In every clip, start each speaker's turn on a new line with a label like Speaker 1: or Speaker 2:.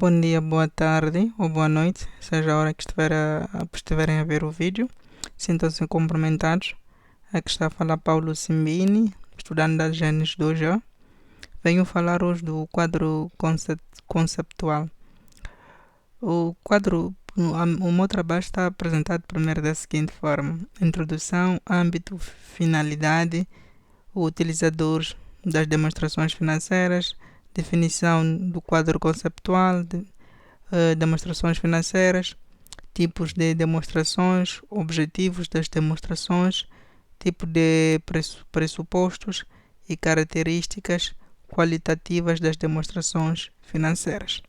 Speaker 1: Bom dia, boa tarde ou boa noite, seja a hora que estiverem a ver o vídeo. Sintam-se cumprimentados. Aqui está a falar Paulo Simbini, estudante da Gênesis 2A. Venho falar hoje do quadro conceptual. O meu trabalho está apresentado primeiro da seguinte forma: introdução, âmbito, finalidade, utilizadores das demonstrações financeiras, definição do quadro conceptual, demonstrações financeiras, tipos de demonstrações, objetivos das demonstrações, tipo de pressupostos e características qualitativas das demonstrações financeiras.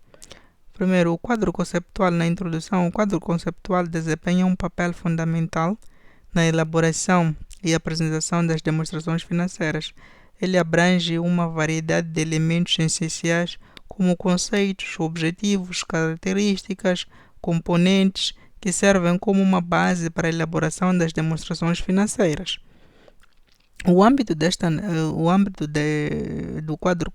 Speaker 1: Primeiro, o quadro conceptual. Na introdução, o quadro conceptual desempenha um papel fundamental na elaboração e apresentação das demonstrações financeiras. Ele abrange uma variedade de elementos essenciais como conceitos, objetivos, características, componentes que servem como uma base para a elaboração das demonstrações financeiras. O âmbito do quadro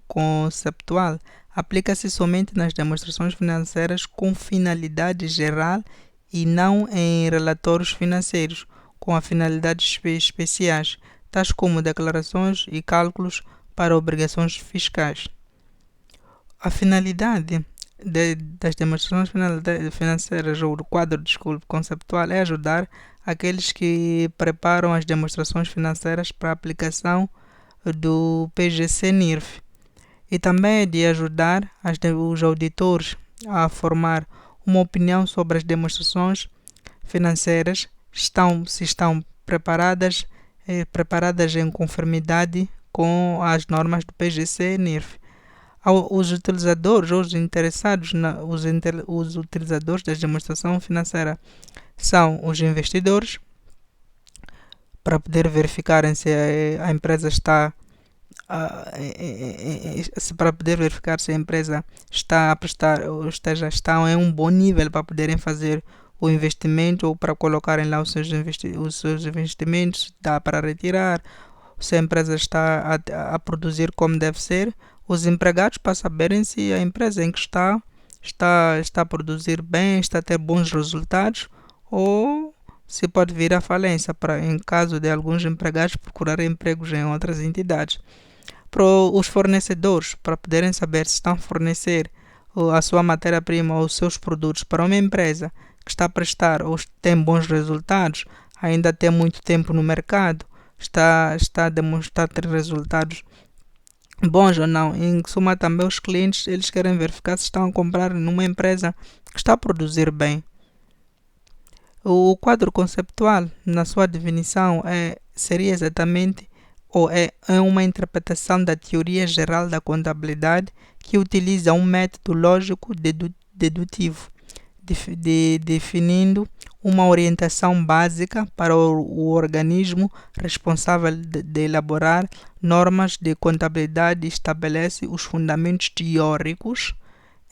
Speaker 1: conceptual aplica-se somente nas demonstrações financeiras com finalidade geral e não em relatórios financeiros com finalidades especiais, tais como declarações e cálculos para obrigações fiscais. A finalidade das demonstrações financeiras ou do quadro conceptual é ajudar aqueles que preparam as demonstrações financeiras para a aplicação do PGC-NIRF e também de ajudar os auditores a formar uma opinião sobre as demonstrações financeiras se estão preparadas em conformidade com as normas do PGC-NIRF. Os utilizadores, os interessados, os utilizadores da demonstração financeira são os investidores, para poder verificar se a empresa está a prestar ou está em um bom nível para poderem fazer o investimento ou para colocarem lá os seus investimentos, dá para retirar, se a empresa está a produzir como deve ser, os empregados para saberem se a empresa em que está a produzir bem, está a ter bons resultados ou se pode vir à falência, em caso de alguns empregados procurarem empregos em outras entidades. Para os fornecedores, para poderem saber se estão a fornecer a sua matéria-prima ou os seus produtos para uma empresa que está a prestar ou tem bons resultados, ainda tem muito tempo no mercado, está a demonstrar ter resultados bons ou não. Em suma, também os clientes eles querem verificar se estão a comprar numa empresa que está a produzir bem. O quadro conceptual, na sua definição, seria exatamente é uma interpretação da teoria geral da contabilidade que utiliza um método lógico dedutivo, definindo uma orientação básica para o organismo responsável de elaborar normas de contabilidade e estabelece os fundamentos teóricos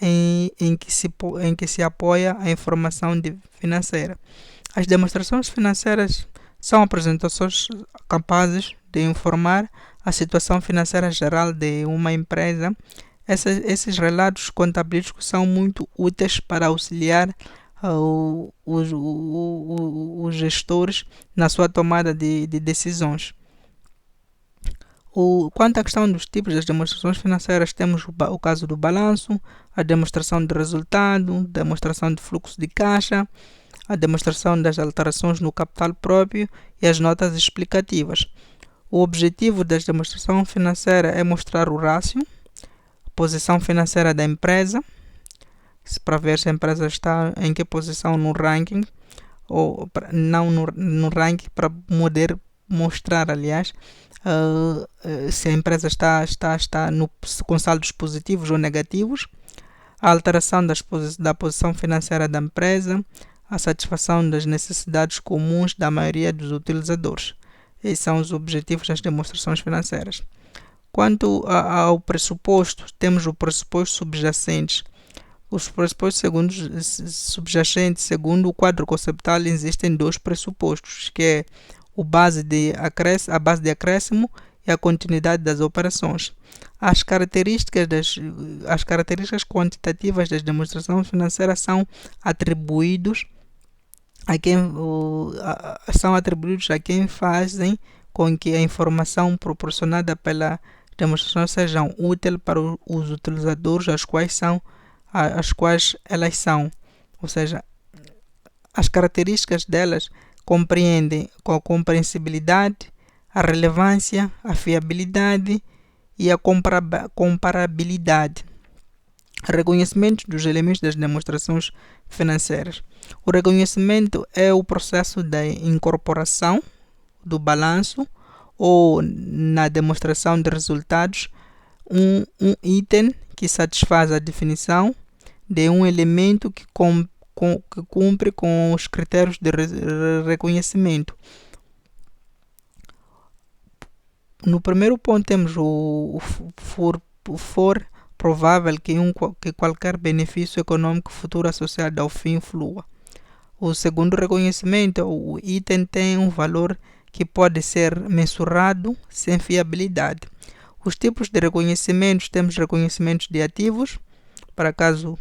Speaker 1: em que se apoia a informação financeira. As demonstrações financeiras são apresentações capazes de informar a situação financeira geral de uma empresa. Esses relatos contabilísticos são muito úteis para auxiliar os gestores na sua tomada de decisões. Quanto à questão dos tipos das demonstrações financeiras, temos o caso do balanço, a demonstração de resultado, demonstração de fluxo de caixa, a demonstração das alterações no capital próprio e as notas explicativas. O objetivo da demonstração financeira é mostrar o rácio, a posição financeira da empresa, para ver se a empresa está em que posição no ranking, ou não no ranking, para poder mostrar, aliás, se a empresa está com saldos positivos ou negativos, a alteração da posição financeira da empresa, a satisfação das necessidades comuns da maioria dos utilizadores. Esses são os objetivos das demonstrações financeiras. Quanto ao pressuposto, temos o pressuposto subjacente. Os pressupostos subjacentes, segundo o quadro conceptual, existem dois pressupostos, que é a base de acréscimo e a continuidade das operações. As características quantitativas das demonstrações financeiras são atribuídos a quem fazem com que a informação proporcionada pela demonstração seja útil para os utilizadores as quais elas são. Ou seja, as características delas compreendem a compreensibilidade, a relevância, a fiabilidade e a comparabilidade. Reconhecimento dos elementos das demonstrações financeiras. O reconhecimento é o processo de incorporação do balanço ou na demonstração de resultados um item que satisfaz a definição de um elemento que cumpre com os critérios de reconhecimento. No primeiro ponto temos o for provável que qualquer benefício econômico futuro associado ao fim flua. O segundo reconhecimento, o item tem um valor que pode ser mensurado sem fiabilidade. Os tipos de reconhecimentos, temos reconhecimentos de ativos, para caso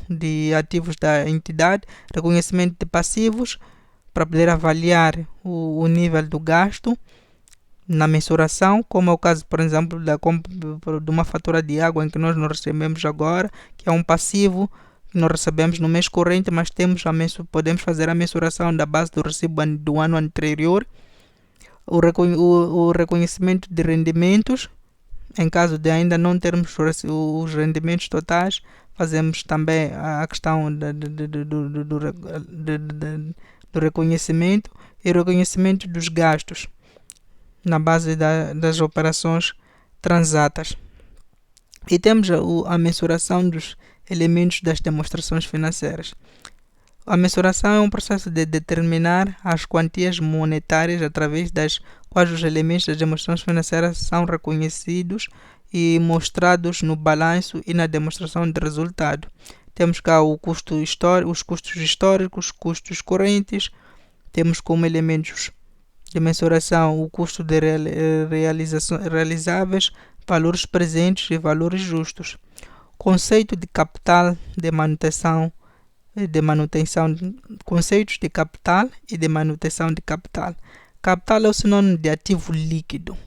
Speaker 1: de ativos da entidade, reconhecimento de passivos, para poder avaliar o nível do gasto na mensuração, como é o caso, por exemplo, de uma fatura de água em que nós não recebemos agora, que é um passivo que nós recebemos no mês corrente, mas podemos fazer a mensuração da base do recibo do ano anterior. O reconhecimento de rendimentos, em caso de ainda não termos os rendimentos totais, fazemos também a questão do reconhecimento e o reconhecimento dos gastos na base das operações transatas. E temos a mensuração dos elementos das demonstrações financeiras. A mensuração é um processo de determinar as quantias monetárias através das quais os elementos das demonstrações financeiras são reconhecidos e mostrados no balanço e na demonstração de resultado. Temos cá os custos históricos, custos correntes, temos como elementos de mensuração o custo de realizáveis, valores presentes e valores justos. Conceito de capital de manutenção conceitos de capital e de manutenção de capital. Capital é o sinônimo de ativo líquido.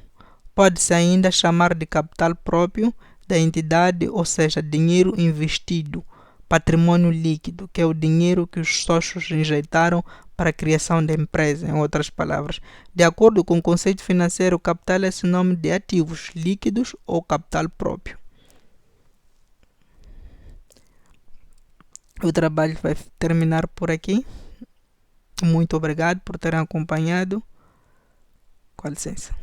Speaker 1: Pode-se ainda chamar de capital próprio da entidade, ou seja, dinheiro investido, patrimônio líquido, que é o dinheiro que os sócios injetaram para a criação da empresa, em outras palavras. De acordo com o conceito financeiro, o capital é sinônimo de ativos líquidos ou capital próprio. O trabalho vai terminar por aqui. Muito obrigado por terem acompanhado. Com licença.